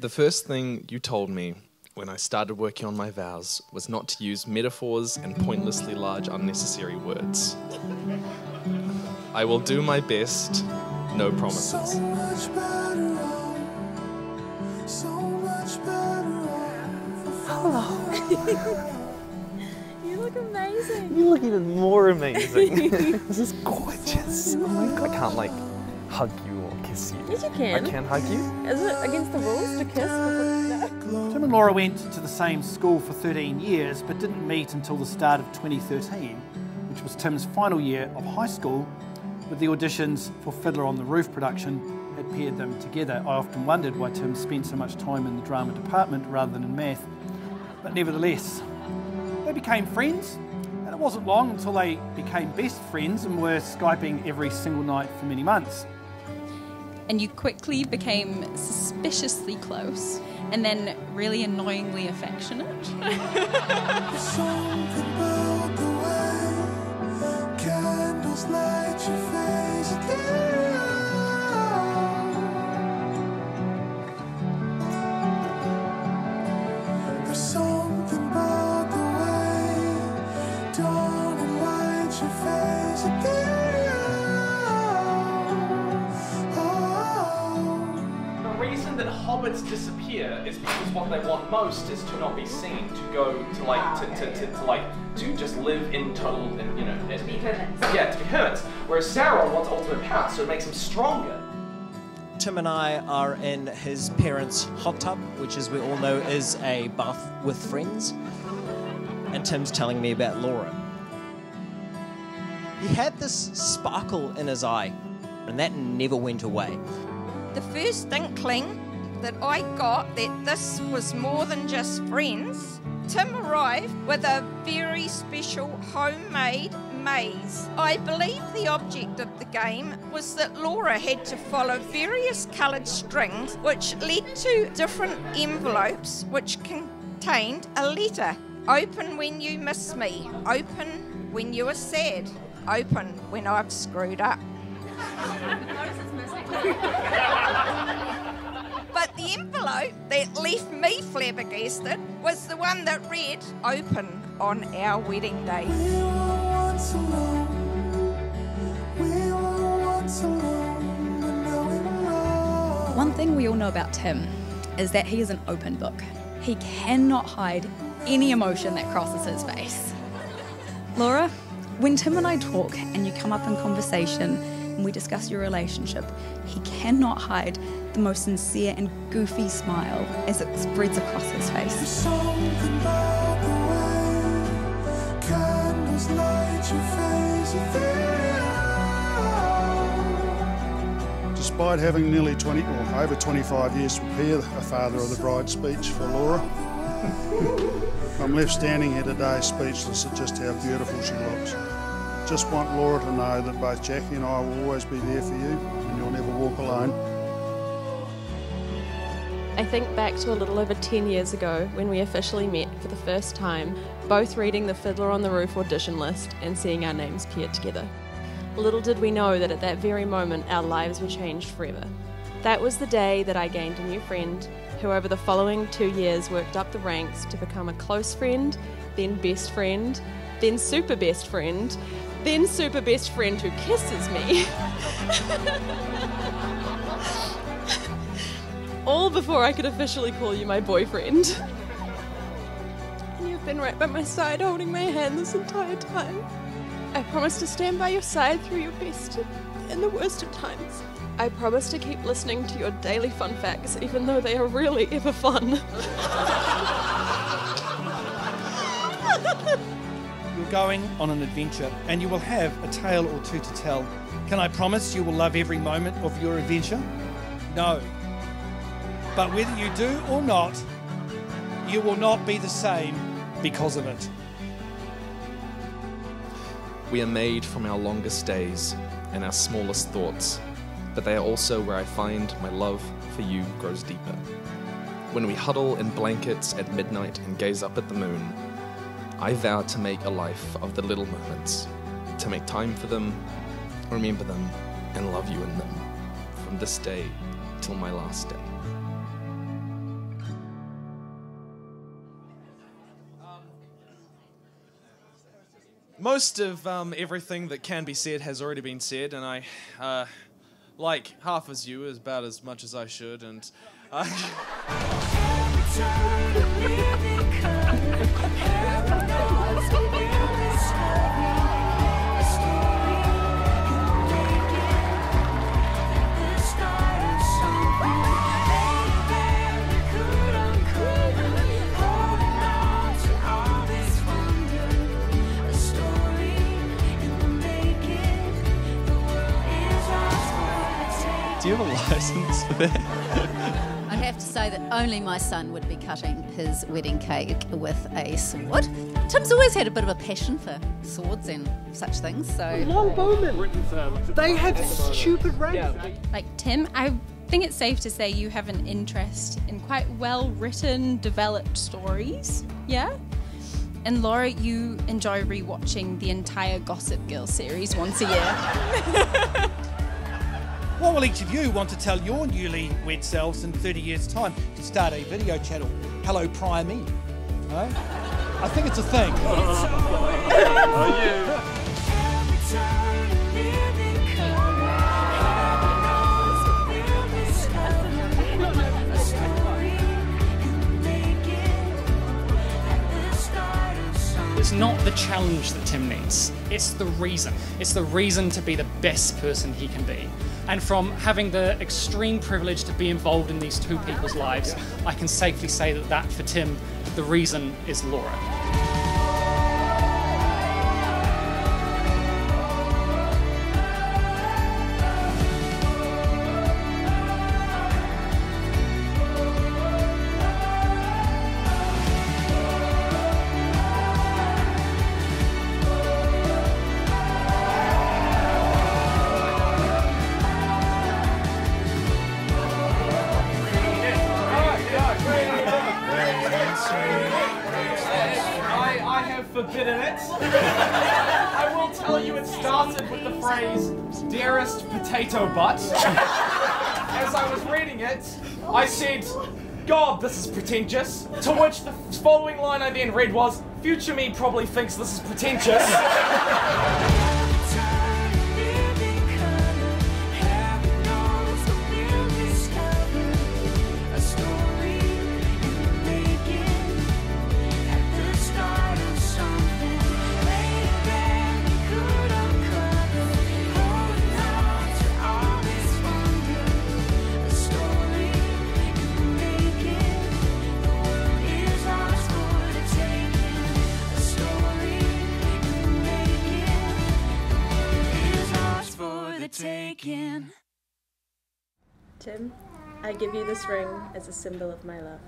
The first thing you told me when I started working on my vows was not to use metaphors and pointlessly large unnecessary words. I will do my best, no promises. So much better off, so much better off. Hello. You look amazing. You look even more amazing. This is gorgeous. Oh my god. I can't like hug you or kiss you. Yes, you can. I can hug you. Is it against the rules to kiss? Tim and Laura went to the same school for 13 years but didn't meet until the start of 2013, which was Tim's final year of high school, with the auditions for Fiddler on the Roof production had paired them together. I often wondered why Tim spent so much time in the drama department rather than in math, but nevertheless, they became friends, and it wasn't long until they became best friends and were Skyping every single night for many months. And you quickly became suspiciously close and then really annoyingly affectionate. Something about the way candles light your face again. There's something about the way dawn light your face again. The reason that hobbits disappear is because what they want most is to not be seen, to go to like to just live in total, you know, to be hermits. Yeah, to be hermits. Whereas Sauron wants ultimate power, so it makes him stronger. Tim and I are in his parents' hot tub, which, as we all know, is a bath with friends. And Tim's telling me about Laura. He had this sparkle in his eye, and that never went away. The first inkling that I got that this was more than just friends, Tim arrived with a very special homemade maze. I believe the object of the game was that Laura had to follow various coloured strings which led to different envelopes which contained a letter. Open when you miss me, open when you are sad, open when I've screwed up. But the envelope that left me flabbergasted was the one that read, open on our wedding day. We were once alone, we were once alone, but now we're wrong. One thing we all know about Tim is that he is an open book. He cannot hide any emotion that crosses his face. Laura, when Tim and I talk and you come up in conversation and we discuss your relationship, he cannot hide the most sincere and goofy smile as it spreads across his face. There's something about the way candles light your face again. Despite having nearly 20 or over 25 years to prepare a father of the bride speech for Laura, I'm left standing here today speechless at just how beautiful she looks. Just want Laura to know that both Jackie and I will always be there for you, and you'll never walk alone. I think back to a little over 10 years ago when we officially met for the first time, both reading the Fiddler on the Roof audition list and seeing our names paired together. Little did we know that at that very moment our lives were changed forever. That was the day that I gained a new friend who over the following 2 years worked up the ranks to become a close friend, then best friend, then super best friend, then super best friend who kisses me. All before I could officially call you my boyfriend. And you've been right by my side holding my hand this entire time. I promise to stand by your side through your best and the worst of times. I promise to keep listening to your daily fun facts even though they are rarely ever fun. You're going on an adventure and you will have a tale or two to tell. Can I promise you will love every moment of your adventure? No. But whether you do or not, you will not be the same because of it. We are made from our longest days and our smallest thoughts, but they are also where I find my love for you grows deeper. When we huddle in blankets at midnight and gaze up at the moon, I vow to make a life of the little moments, to make time for them, remember them, and love you in them, from this day till my last day. Most of everything that can be said has already been said, and I, like half as you, is about as much as I should, and Do you have a license for that? I'd have to say that only my son would be cutting his wedding cake with a sword. Tim's always had a bit of a passion for swords and such things, so... Longbowmen! They have stupid range. Like Tim, I think it's safe to say you have an interest in quite well-written, developed stories, yeah? And Laura, you enjoy rewatching the entire Gossip Girl series once a year. What will each of you want to tell your newly wed selves in 30 years' time to start a video channel? Hello, Prior Me. Huh? I think it's a thing. It's not the challenge that Tim needs, it's the reason. It's the reason to be the best person he can be. And from having the extreme privilege to be involved in these two people's lives, I can safely say that for Tim, the reason is Laura. Forbidden it. I will tell you it started with the phrase, dearest potato butt. As I was reading it, I said, God, this is pretentious. To which the following line I then read was, future me probably thinks this is pretentious. Tim, I give you this ring as a symbol of my love.